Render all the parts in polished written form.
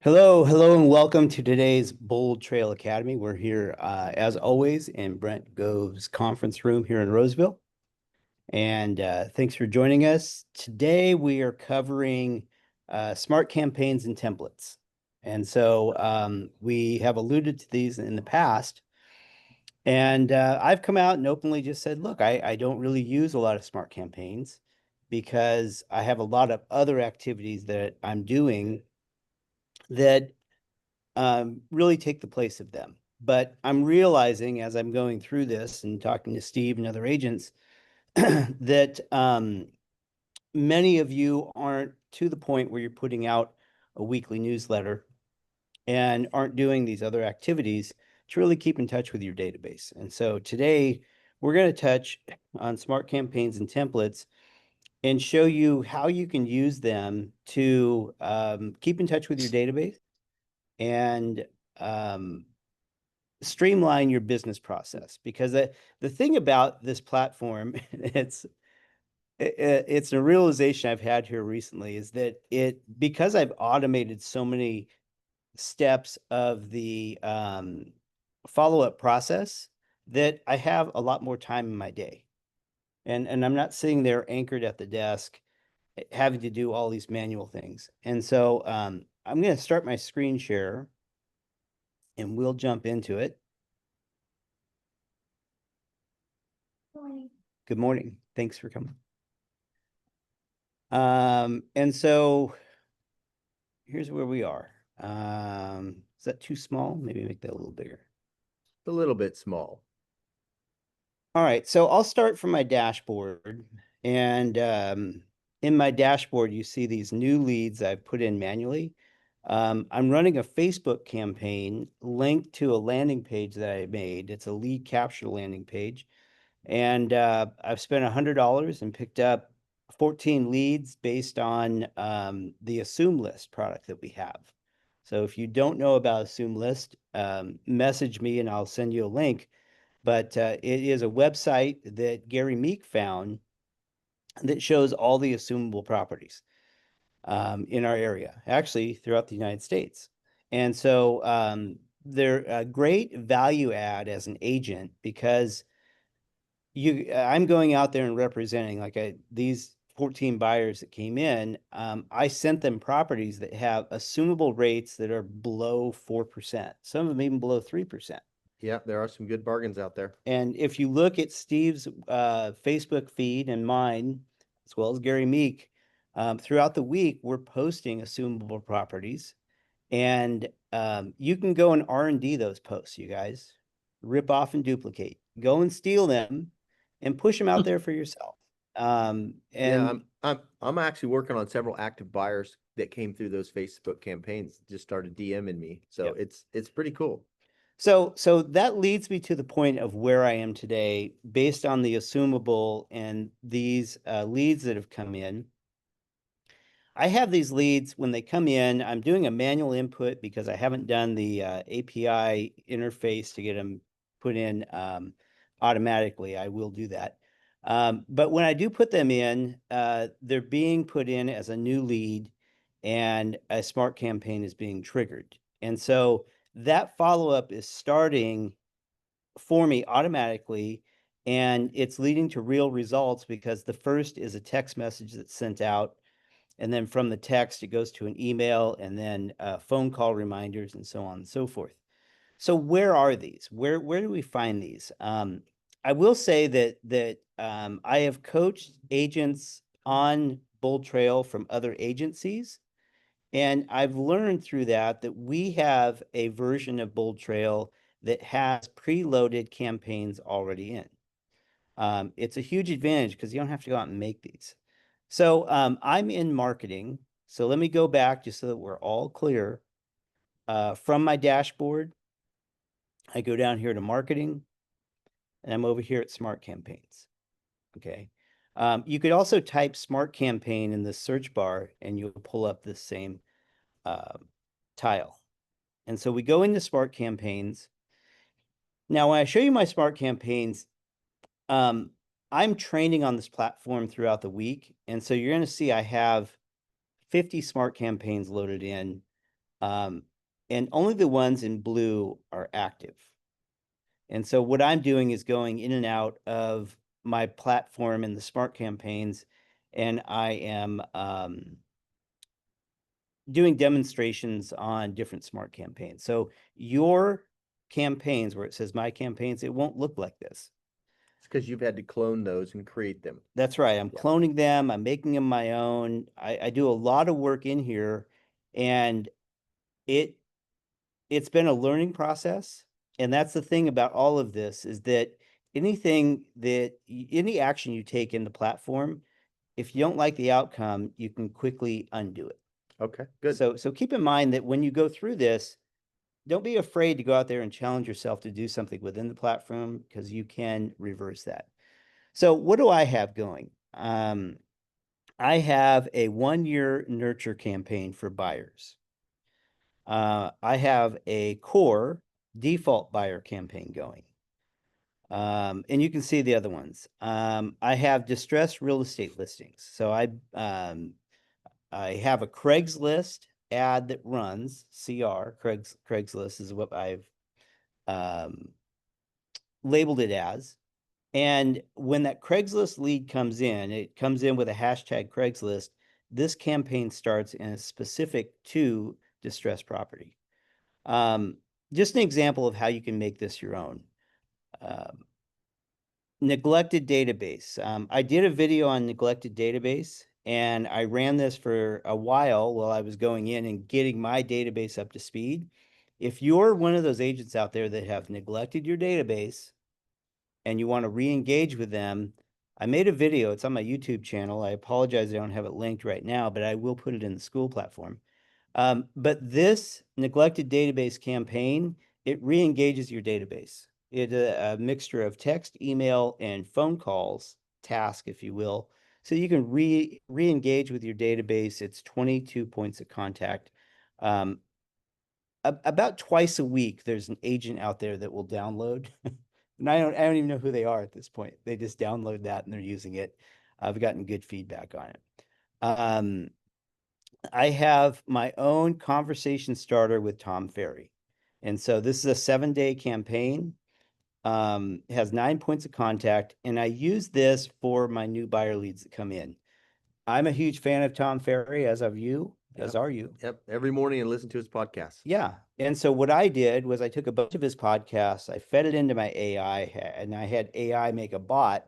Hello, and welcome to today's Bold Trail Academy. We're here, as always, in Brent Gove's conference room here in Roseville. And thanks for joining us. Today, we are covering smart campaigns and templates. And so we have alluded to these in the past. And I've come out and openly just said, look, I don't really use a lot of smart campaigns because I have a lot of other activities that I'm doing that really take the place of them. But I'm realizing as I'm going through this and talking to Steve and other agents that many of you aren't to the point where you're putting out a weekly newsletter and aren't doing these other activities to really keep in touch with your database. And so today we're going to touch on smart campaigns and templates and show you how you can use them to keep in touch with your database and um, streamline your business process. Because the thing about this platform, it's a realization I've had here recently, is that because I've automated so many steps of the follow-up process, that I have a lot more time in my day. And I'm not sitting there anchored at the desk having to do all these manual things. And so I'm going to start my screen share and we'll jump into it. Morning. Good morning. Thanks for coming. And so here's where we are. Is that too small? Maybe make that a little bigger. A little bit small. All right, so I'll start from my dashboard. And in my dashboard, you see these new leads I've put in manually. I'm running a Facebook campaign linked to a landing page that I made. It's a lead capture landing page. And I've spent $100 and picked up 14 leads based on the Assume List product that we have. So if you don't know about Assume List, message me and I'll send you a link. But it is a website that Gary Meek found that shows all the assumable properties in our area, actually throughout the United States. And so they're a great value add as an agent because I'm going out there and representing these 14 buyers that came in. I sent them properties that have assumable rates that are below 4%, some of them even below 3%. Yeah, there are some good bargains out there. And if you look at Steve's Facebook feed and mine, as well as Gary Meek, throughout the week, we're posting assumable properties. And you can go and R&D those posts, you guys. Rip off and duplicate. Go and steal them and push them out there for yourself. Yeah, I'm actually working on several active buyers that came through those Facebook campaigns, just started DMing me. So Yep. it's pretty cool. So that leads me to the point of where I am today, based on the assumable and these leads that have come in. I have these leads when they come in. I'm doing a manual input because I haven't done the API interface to get them put in automatically. I will do that. But when I do put them in, they're being put in as a new lead and a smart campaign is being triggered. And so that follow-up is starting for me automatically, and it's leading to real results because the first is a text message that's sent out, and then from the text, it goes to an email and then phone call reminders and so on and so forth. So where are these? Where do we find these? I will say that I have coached agents on BoldTrail from other agencies, and I've learned through that we have a version of BoldTrail that has preloaded campaigns already in. It's a huge advantage because you don't have to go out and make these. So I'm in marketing. So let me go back just so that we're all clear. From my dashboard, I go down here to marketing, and I'm over here at smart campaigns. Okay. You could also type smart campaign in the search bar and you'll pull up the same tile. And so we go into smart campaigns. Now, when I show you my smart campaigns, I'm training on this platform throughout the week. And so you're going to see I have 50 smart campaigns loaded in Um, and only the ones in blue are active. And so what I'm doing is going in and out of my platform in the smart campaigns, and I am doing demonstrations on different smart campaigns. So your campaigns where it says my campaigns, it won't look like this. It's because you've had to clone those and create them. That's right. I'm Yeah. cloning them. I'm making them my own. I do a lot of work in here, and it it's been a learning process. And that's the thing about all of this is that any action you take in the platform, if you don't like the outcome, you can quickly undo it. Okay, good. So keep in mind that when you go through this, don't be afraid to go out there and challenge yourself to do something within the platform because you can reverse that. So what do I have going? I have a 1-year nurture campaign for buyers. I have a core default buyer campaign going. And you can see the other ones. I have distressed real estate listings. So I have a Craigslist ad that runs CR. Craigslist is what I've um, labeled it as. And when that Craigslist lead comes in, it comes in with a hashtag Craigslist. This campaign starts and is specific to distressed property. Um, just an example of how you can make this your own. Um, neglected database. I did a video on neglected database, and I ran this for a while I was going in and getting my database up to speed. If you're one of those agents out there that have neglected your database and you want to re-engage with them, I made a video. It's on my YouTube channel. I apologize I don't have it linked right now, but I will put it in the school platform. But this neglected database campaign, it re-engages your database. It's a mixture of text, email, and phone calls, task, if you will. So you can re-engage with your database. It's 22 points of contact. Um, about twice a week, there's an agent out there that will download. And I don't even know who they are at this point. They just download that and they're using it. I've gotten good feedback on it. I have my own conversation starter with Tom Ferry. And so this is a 7-day campaign. Has 9 points of contact, and I use this for my new buyer leads that come in. I'm a huge fan of Tom Ferry, as of you, as are you. Yep. Every morning and listen to his podcast. Yeah. And so what I did was I took a bunch of his podcasts, I fed it into my AI, and I had AI make a bot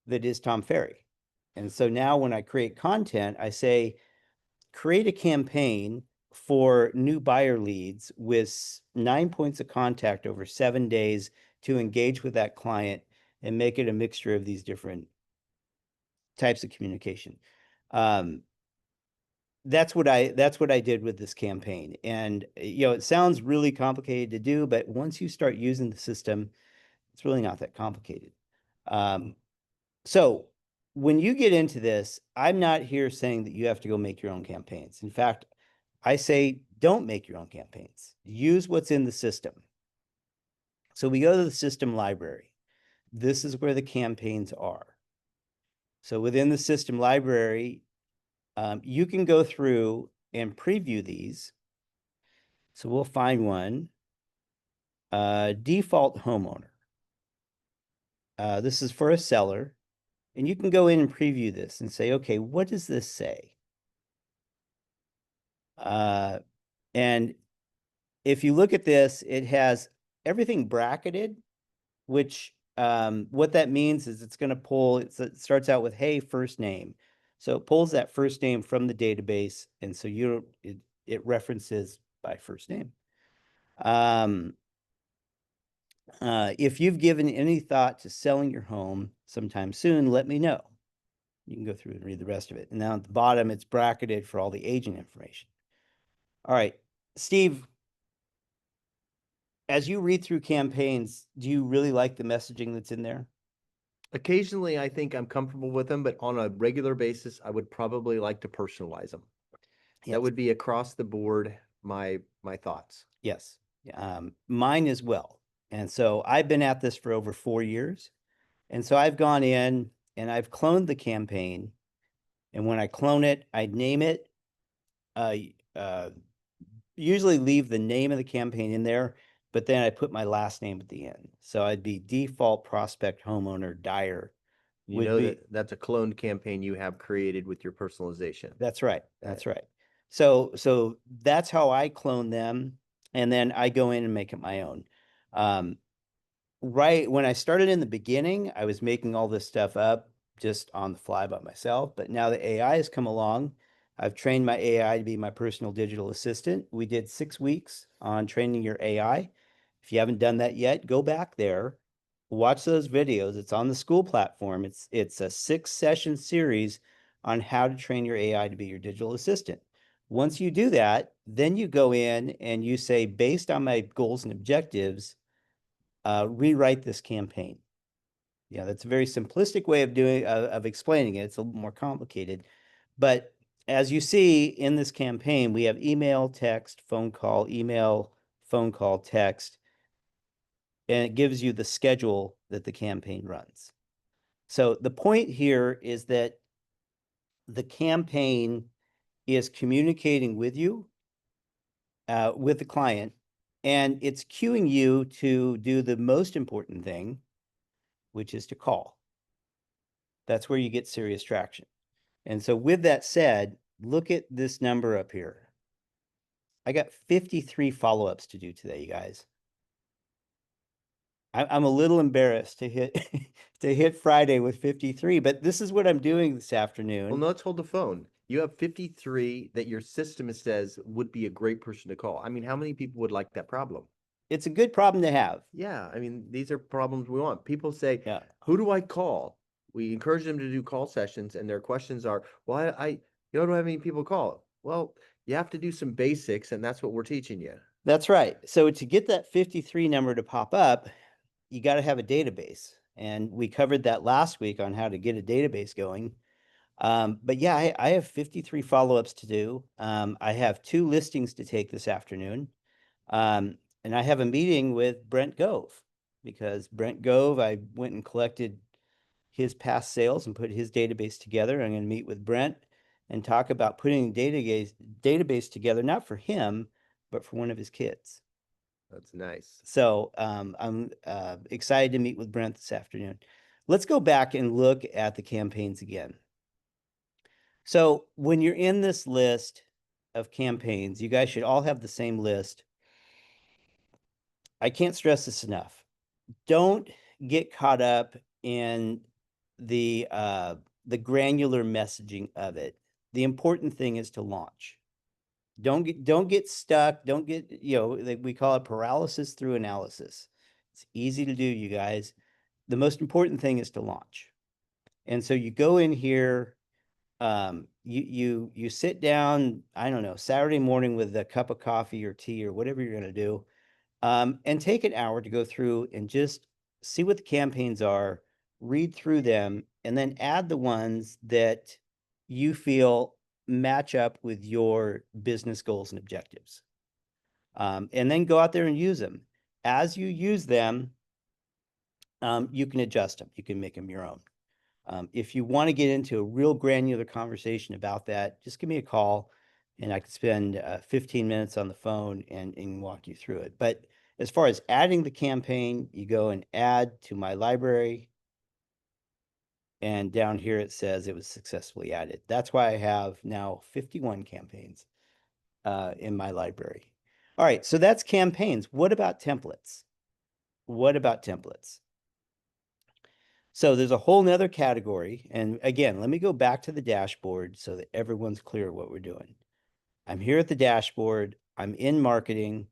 that is Tom Ferry. And so now when I create content, I say, create a campaign for new buyer leads with 9 points of contact over 7 days to engage with that client and make it a mixture of these different types of communication. That's what I did with this campaign. And it sounds really complicated to do, but once you start using the system, it's really not that complicated. So when you get into this, I'm not here saying that you have to go make your own campaigns. In fact, I say don't make your own campaigns. Use what's in the system. So we go to the system library. This is where the campaigns are. So within the system library, you can go through and preview these. So we'll find one. Default homeowner. This is for a seller. And you can go in and preview this and say, okay, what does this say? And if you look at this, it has everything bracketed, which what that means is it's going to pull, it starts out with, hey, first name. So it pulls that first name from the database. And so it references by first name. If you've given any thought to selling your home sometime soon, let me know. You can go through and read the rest of it. And now at the bottom, it's bracketed for all the agent information. All right, Steve, as you read through campaigns, do you really like the messaging that's in there? Occasionally, I think I'm comfortable with them, but on a regular basis, I would probably like to personalize them. Yes. That would be across the board my thoughts. Yes. Mine as well. And so I've been at this for over 4 years. And so I've gone in and I've cloned the campaign. And when I clone it, I name it usually leave the name of the campaign in there, but then I put my last name at the end. So I'd be default prospect homeowner Dyer You would know be, that that's a cloned campaign you have created with your personalization. that's right. That That's right. So that's how I clone them. And then I go in and make it my own. Um, right when I started in the beginning, I was making all this stuff up just on the fly by myself. But now the AI has come along. I've trained my AI to be my personal digital assistant. We did 6 weeks on training your AI. If you haven't done that yet, go back there, watch those videos. It's on the school platform. It's a 6 session series on how to train your AI to be your digital assistant. Once you do that, then you go in and you say, based on my goals and objectives, rewrite this campaign. Yeah, that's a very simplistic way of doing of explaining it. It's a little more complicated, but as you see in this campaign, we have email, text, phone call, email, phone call, text, and it gives you the schedule that the campaign runs. So the point here is that the campaign is communicating with you, with the client, and it's cueing you to do the most important thing, which is to call. That's where you get serious traction. And so with that said, look at this number up here. I got 53 follow-ups to do today, you guys. I'm a little embarrassed to hit to hit Friday with 53, but this is what I'm doing this Well, afternoon. no, let's hold the phone. You have 53 that your system says would be a great person to call. I mean, how many people would like that problem? It's a good problem to have. Yeah, I mean, these are problems we want. People say, Yeah. "Who do I call?" We encourage them to do call sessions, and their questions are, "Well, you don't have any people call." Well, you have to do some basics, and that's what we're teaching you. That's right. So to get that 53 number to pop up, you got to have a database. And we covered that last week on how to get a database going. But yeah, I have 53 follow-ups to do. I have 2 listings to take this afternoon. And I have a meeting with Brent Gove because Brent Gove, I went and collected his past sales and put his database together. I'm going to meet with Brent and talk about putting a database together, not for him, but for one of his kids. That's nice. So I'm excited to meet with Brent this afternoon. Let's go back and look at the campaigns again. So when you're in this list of campaigns, you guys should all have the same list. I can't stress this enough. Don't get caught up in the granular messaging of it. The important thing is to launch. Don't get stuck. Don't get, we call it paralysis through analysis. It's easy to do, you guys. The most important thing is to launch. And so you go in here, you sit down, I don't know, Saturday morning with a cup of coffee or tea or whatever you're going to do, and take an hour to go through and just see what the campaigns are, read through them, and then add the ones that you feel match up with your business goals and objectives. And then go out there and use them. As you use them, you can adjust them. You can make them your own. If you want to get into a real granular conversation about that, just give me a call and I could spend 15 minutes on the phone and walk you through it. But as far as adding the campaign, you go and add to my library. And down here it says it was successfully added. That's why I have now 51 campaigns in my library. All right, so that's campaigns. What about templates? What about templates? So there's a whole nother category. And again, let me go back to the dashboard so that everyone's clear what we're doing. I'm here at the dashboard. I'm in marketing.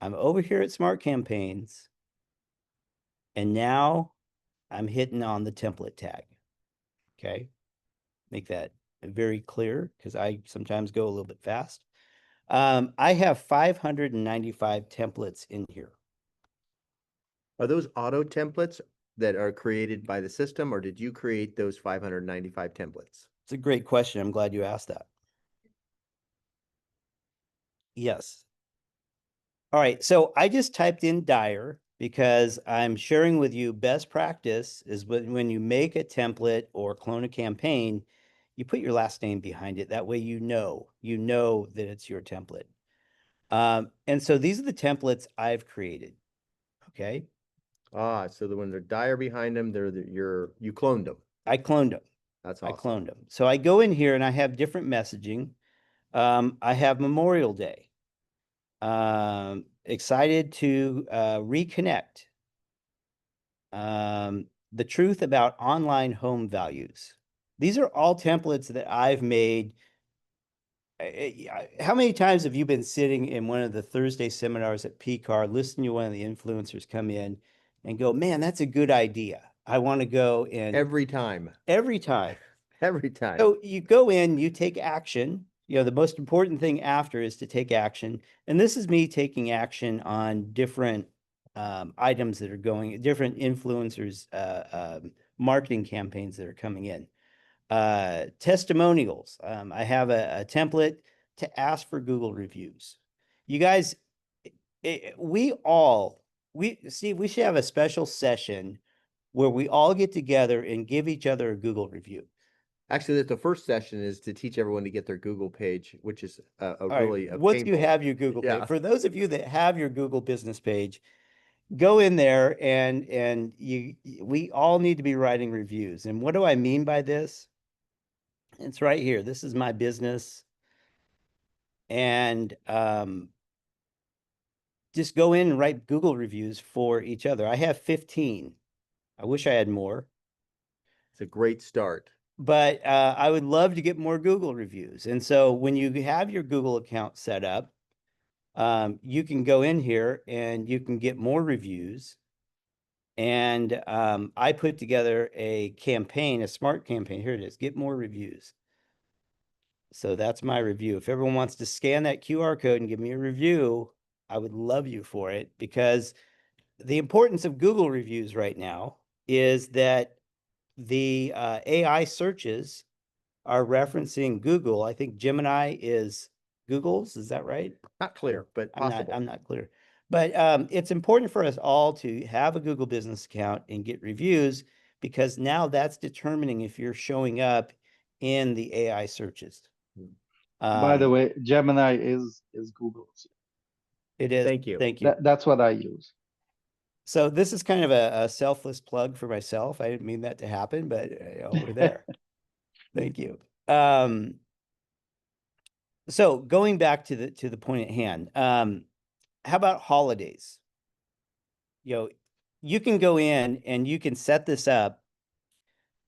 I'm over here at Smart Campaigns. And now I'm hitting on the template tag. Okay. Make that very clear because I sometimes go a little bit fast. I have 595 templates in here. Are those auto templates that are created by the system, or did you create those 595 templates? It's a great question. I'm glad you asked that. Yes. All right. So I just typed in Dyer because I'm sharing with you best practice is when you make a template or clone a campaign, you put your last name behind it. That way you know that it's your template. And so these are the templates I've created. Okay. Ah, so when they're dire behind them, you cloned them. I cloned them. That's I awesome. cloned them. So I go in here and I have different messaging. I have Memorial Day. Excited to reconnect. The truth about online home values. These are all templates that I've made. How many times have you been sitting in one of the Thursday seminars at PCAR, listening to one of the influencers come in and go, man, that's a good idea. I want to go and Every time. every time. Every time. So you go in, you take action. You know, the most important thing after is to take action. And this is me taking action on different items that are going, different influencers, marketing campaigns that are coming in. Testimonials. I have a template to ask for Google reviews. You guys, we all, we should have a special session where we all get together and give each other a Google review. Actually, the first session is to teach everyone to get their Google page, which is a All right, really a once you painful. have your Google page, Yeah. for those of you that have your Google business page, go in there and we all need to be writing reviews. And what do I mean by this? It's right here. This is my business. And just go in and write Google reviews for each other. I have 15. I wish I had more, It's a great start. but I would love to get more Google reviews. And so when you have your Google account set up, you can go in here and you can get more reviews. And I put together a campaign, a smart campaign. Here it is, get more reviews. So that's my review. If everyone wants to scan that QR code and give me a review, I would love you for it, because the importance of Google reviews right now is that the AI searches are referencing Google. I think Gemini is Google's. Is that right? Not clear, but I'm not. possible. I'm not clear. But it's important for us all to have a Google business account and get reviews, because now that's determining if you're showing up in the AI searches. By the Um, way, Gemini is Google's. it is. Thank you. Thank you. That's what I use. So this is kind of a selfless plug for myself. I didn't mean that to happen, but we're there. Thank you. So going back to the point at hand, how about holidays? You know, you can go in and you can set this up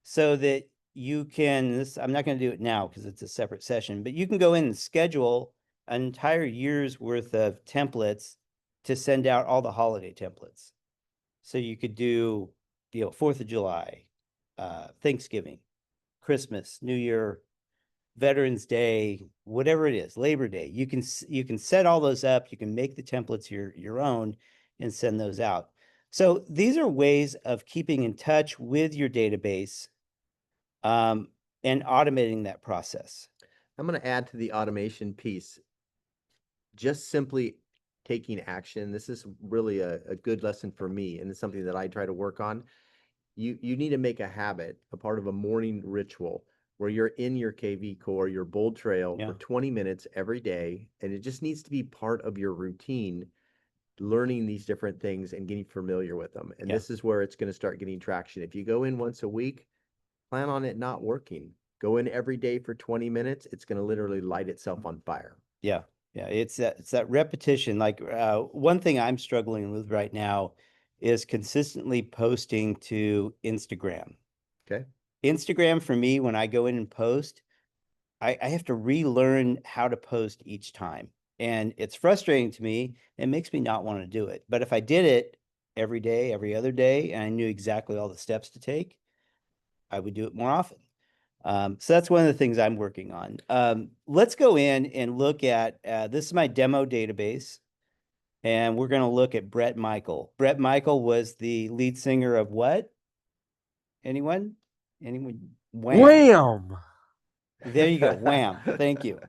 so that you can, this, I'm not going to do it now because it's a separate session, but you can go in and schedule an entire year's worth of templates to send out all the holiday templates. So you could do, 4th of July, Thanksgiving, Christmas, New Year, Veterans Day, whatever it is, Labor Day. You can set all those up. You can make the templates your own and send those out. So these are ways of keeping in touch with your database, and automating that process. I'm going to add to the automation piece, just simply taking action. This is really a good lesson for me, and it's something that I try to work on. You need to make a habit, a part of a morning ritual, where you're in your KV core, your BoldTrail Yeah. for 20 minutes every day, and it just needs to be part of your routine, learning these different things and getting familiar with them. And Yeah. this is where it's going to start getting traction. If you go in once a week, plan on it not working. Go in every day for 20 minutes, it's going to literally light itself on fire. Yeah. Yeah. It's that repetition. Like one thing I'm struggling with right now is consistently posting to Instagram. Okay. Instagram for me, when I go in and post, I have to relearn how to post each time. And it's frustrating to me. It makes me not want to do it. But if I did it every day, every other day, and I knew exactly all the steps to take, I would do it more often. So that's one of the things I'm working on. Let's go in and look at, this is my demo database, and we're going to look at Brett Michael. Brett Michael was the lead singer of what? Anyone? Anyone? Wham! There you go. Wham. Thank you.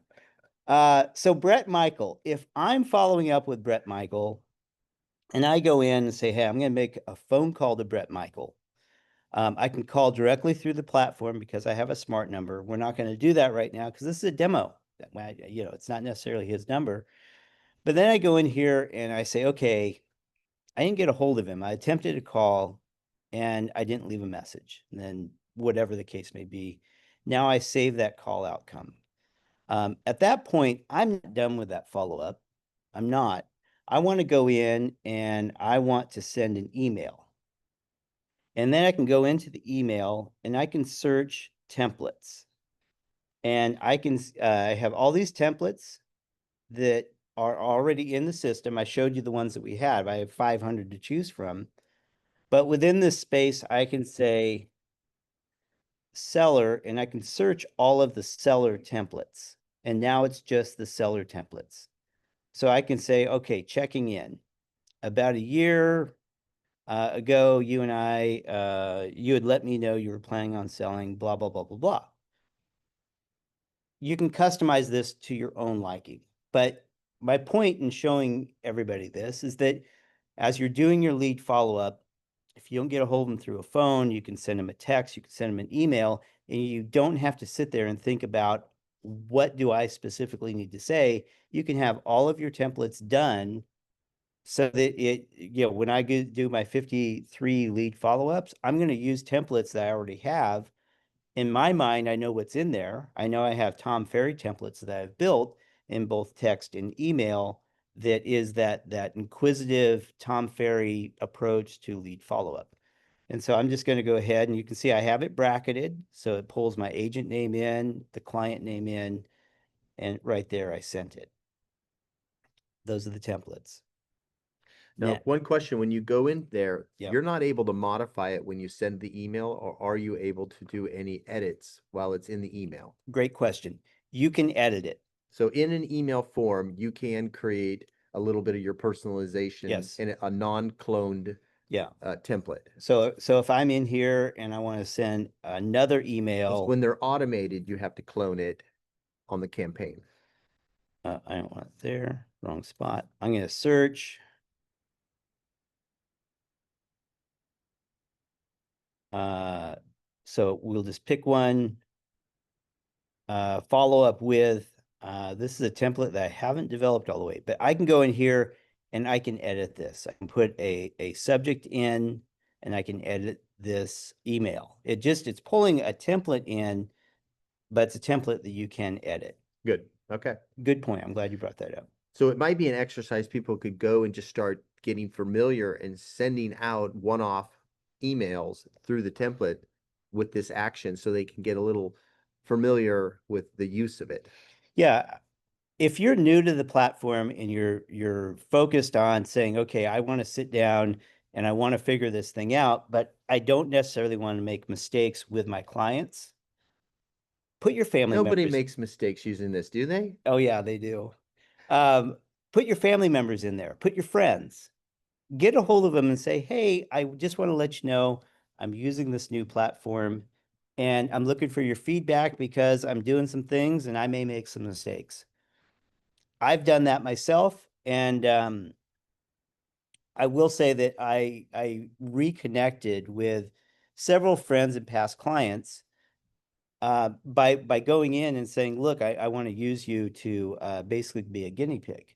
So Brett Michael, if I'm following up with Brett Michael and I go in and say, hey, I'm going to make a phone call to Brett Michael. I can call directly through the platform because I have a smart number. We're not going to do that right now because this is a demo. It's not necessarily his number. But then I go in here and I say, okay, I didn't get a hold of him. I attempted to call and I didn't leave a message. And then whatever the case may be, now I save that call outcome. At that point, I'm not done with that follow-up. I'm not. I want to go in and I want to send an email. And then I can go into the email and I can search templates. And I can I have all these templates that are already in the system. I showed you the ones that we have. I have 500 to choose from. But within this space, I can say seller and I can search all of the seller templates. And now it's just the seller templates. So I can say, okay, checking in. About a year ago, you and I, you had let me know you were planning on selling blah, blah, blah, blah, blah. You can customize this to your own liking. But my point in showing everybody this is that as you're doing your lead follow-up, if you don't get a hold of them through a phone, you can send them a text, you can send them an email, and you don't have to sit there and think about what do I specifically need to say. You can have all of your templates done so that when I do my 53 lead follow-ups, I'm going to use templates that I already have. In my mind, I know what's in there. I know I have Tom Ferry templates that I've built in both text and email that is that inquisitive Tom Ferry approach to lead follow-up. And so I'm just going to go ahead and you can see I have it bracketed. So it pulls my agent name in, the client name in, and right there I sent it. Those are the templates. Now, one question, when you go in there, Yeah. you're not able to modify it when you send the email, or are you able to do any edits while it's in the email? Great question. You can edit it. So in an email form, you can create a little bit of your personalization Yes. in a non-cloned Yeah. template. So if I'm in here and I want to send another 'Cause email, when they're automated, you have to clone it on the campaign. I don't want it there, wrong spot. I'm going to search. So we'll just pick one, follow up with, this is a template that I haven't developed all the way, but I can go in here and I can edit this. I can put a subject in and I can edit this email. It's pulling a template in, but it's a template that you can edit. Good. Okay. Good point. I'm glad you brought that up. So it might be an exercise people could go and just start getting familiar and sending out one-off emails through the template with this action so they can get a little familiar with the use of it. Yeah. If you're new to the platform and you're focused on saying, okay, I want to sit down and I want to figure this thing out, but I don't necessarily want to make mistakes with my clients, put your family Nobody members. makes mistakes using this, do they? Oh yeah, they do. Put your family members in there, put your friends, get a hold of them and say, hey, I just want to let you know I'm using this new platform and I'm looking for your feedback because I'm doing some things and I may make some mistakes. I've done that myself, and I will say that I reconnected with several friends and past clients by going in and saying, look, I want to use you to basically be a guinea pig.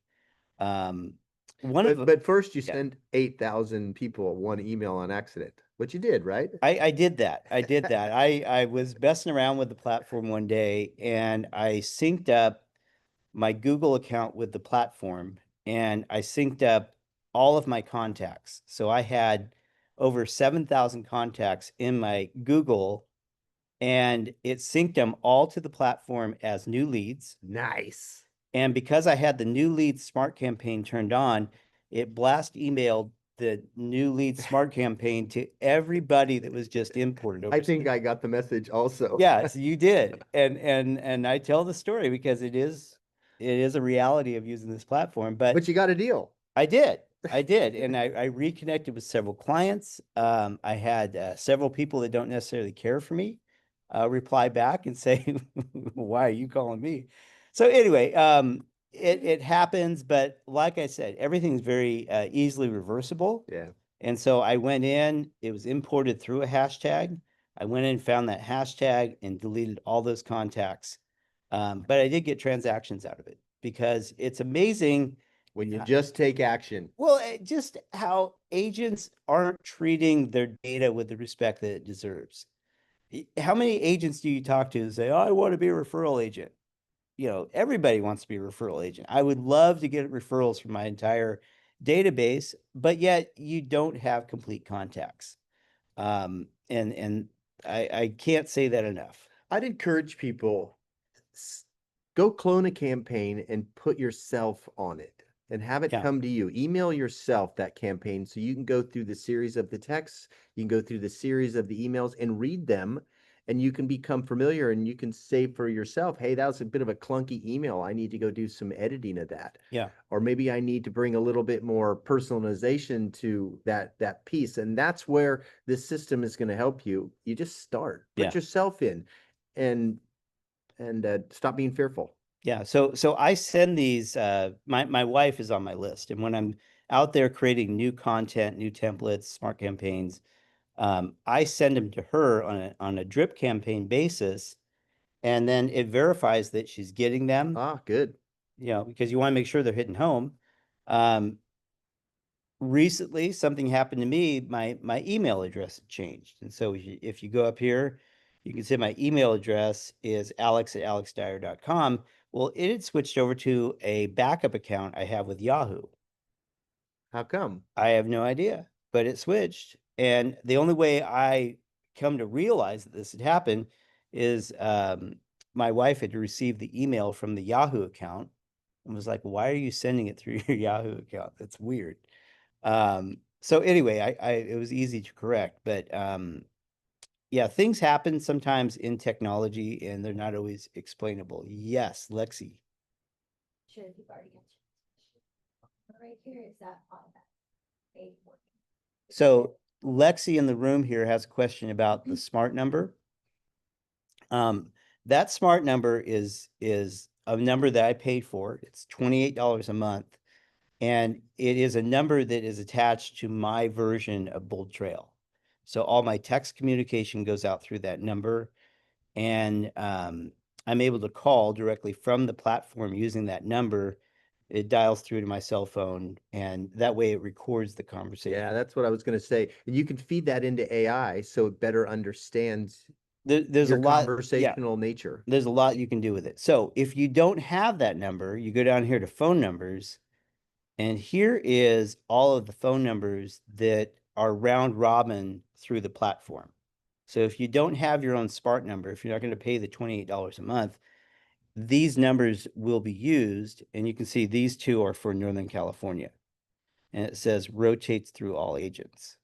But first you yeah. send 8,000 people one email on accident, which you did, right? I did that. I did that. I was messing around with the platform one day and I synced up my Google account with the platform and I synced up all of my contacts. So I had over 7,000 contacts in my Google and it synced them all to the platform as new leads. Nice. And because I had the new lead smart campaign turned on, it blast emailed the new lead smart campaign to everybody that was just imported over. I think I got the message also. Yes, you did. And I tell the story because it is a reality of using this platform, But you got a deal. I did. And I reconnected with several clients. I had several people that don't necessarily care for me reply back and say, why are you calling me? So anyway, it happens, but like I said, everything's very easily reversible. Yeah. And so I went in, it was imported through a hashtag. I went in, found that hashtag and deleted all those contacts. But I did get transactions out of it because it's amazing When you just take action. Well, just how agents aren't treating their data with the respect that it deserves. How many agents do you talk to that say, "Oh, I want to be a referral agent"? You know, everybody wants to be a referral agent. I would love to get referrals from my entire database, but yet you don't have complete contacts. And I can't say that enough. I'd encourage people, go clone a campaign and put yourself on it and have it Yeah. come to you. Email yourself that campaign so you can go through the series of the texts, you can go through the series of the emails and read them, and you can become familiar and you can say for yourself, hey, that was a bit of a clunky email. I need to go do some editing of that. Yeah. Or maybe I need to bring a little bit more personalization to that piece. And that's where this system is going to help you. You just start, put Yeah. yourself in and stop being fearful. Yeah. So I send these, my wife is on my list. And when I'm out there creating new content, new templates, smart campaigns, I send them to her on a drip campaign basis. And then it verifies that she's getting them, Ah, good. you know, because you want to make sure they're hitting home. Recently something happened to me, my email address had changed. And so if you go up here, you can see my email address is alex@alexdyer.com. Well, it had switched over to a backup account I have with Yahoo. How come? I have no idea, but it switched. And the only way I come to realize that this had happened is my wife had received the email from the Yahoo account and was like, "Why are you sending it through your Yahoo account? That's weird." So anyway, it was easy to correct, but yeah, things happen sometimes in technology and they're not always explainable. Yes, Lexi. Sure, you've already answered this question. Right here, is that automatic? So Lexi in the room here has a question about the smart number. That smart number is a number that I paid for. It's $28 a month. And it is a number that is attached to my version of BoldTrail. So all my text communication goes out through that number. And I'm able to call directly from the platform using that number. It dials through to my cell phone, and that way it records the conversation. Yeah, that's what I was going to say. And you can feed that into AI so it better understands There's your a lot, yeah, conversational nature. there's a lot you can do with it. So if you don't have that number, you go down here to phone numbers, and here is all of the phone numbers that are round robin through the platform. So if you don't have your own smart number, if you're not going to pay the $28 a month, these numbers will be used. And you can see these two are for Northern California. And it says rotates through all agents.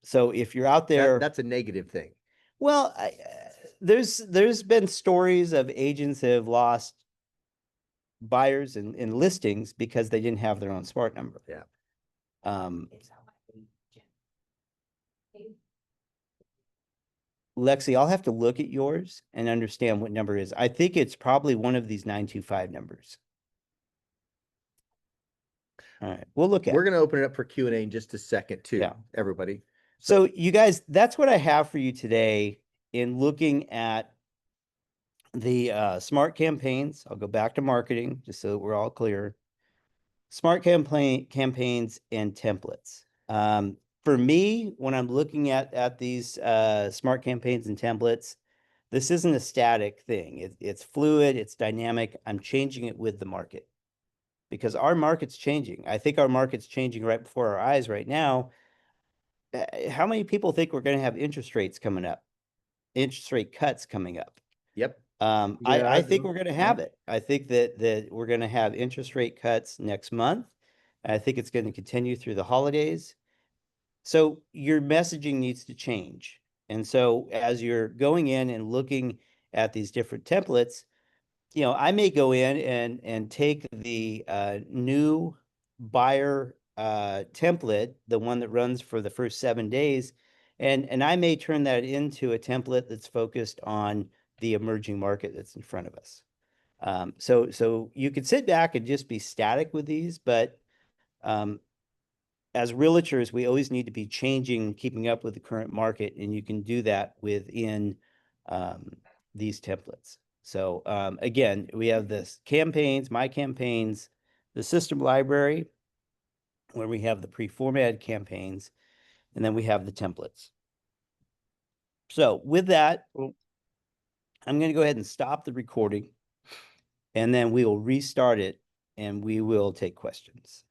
So if you're out there, That's a negative thing. well, there's been stories of agents that have lost buyers and listings because they didn't have their own smart number. Yeah. Lexi, I'll have to look at yours and understand what number it is. I think it's probably one of these 925 numbers. All right, we'll look at We're it. going to open it up for Q&A in just a second too, Yeah. everybody. So you guys, that's what I have for you today in looking at the smart campaigns. I'll go back to marketing just so that we're all clear. Smart campaigns and templates. For me, when I'm looking at these smart campaigns and templates, this isn't a static thing. It's fluid, it's dynamic. I'm changing it with the market because our market's changing. I think our market's changing right before our eyes right now. How many people think we're going to have interest rates coming up? Interest rate cuts coming up? Yep. Yeah, I I think do. we're going to Yeah. have it. I think that we're going to have interest rate cuts next month. I think it's going to continue through the holidays. So your messaging needs to change. And so as you're going in and looking at these different templates, you know, I may go in and take the new buyer template, the one that runs for the first 7 days, and I may turn that into a template that's focused on the emerging market that's in front of us. So you could sit back and just be static with these, but as realtors, we always need to be changing, keeping up with the current market, and you can do that within these templates. So again, we have this campaigns, my campaigns, the system library, where we have the pre-formatted campaigns, and then we have the templates. So with that, Cool. I'm going to go ahead and stop the recording, and then we will restart it and we will take questions.